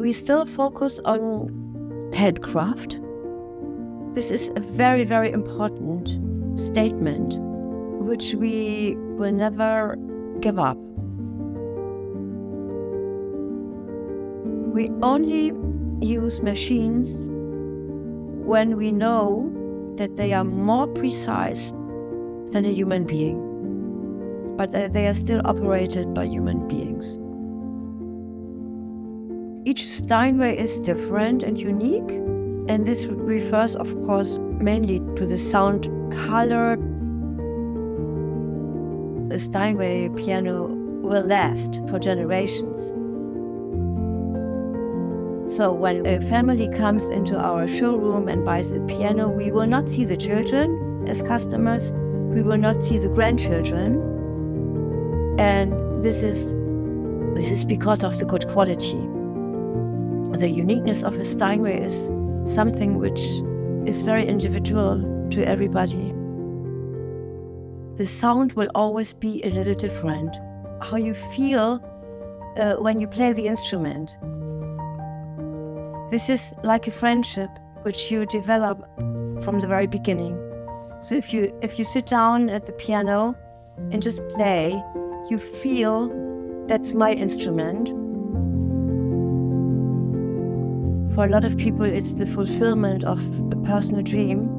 we still focus on handcraft. This is a very, very important statement, which we will never give up. We only use machines when we know that they are more precise than a human being, but they are still operated by human beings. Each Steinway is different and unique, and this refers, of course, mainly to the sound color. A Steinway piano will last for generations. So when a family comes into our showroom and buys a piano, we will not see the children as customers, we will not see the grandchildren, and this is because of the good quality. The uniqueness of a Steinway is something which is very individual to everybody. The sound will always be a little different. How you feel when you play the instrument. This is like a friendship which you develop from the very beginning. So if you sit down at the piano and just play, you feel that's my instrument. For a lot of people, it's the fulfillment of a personal dream.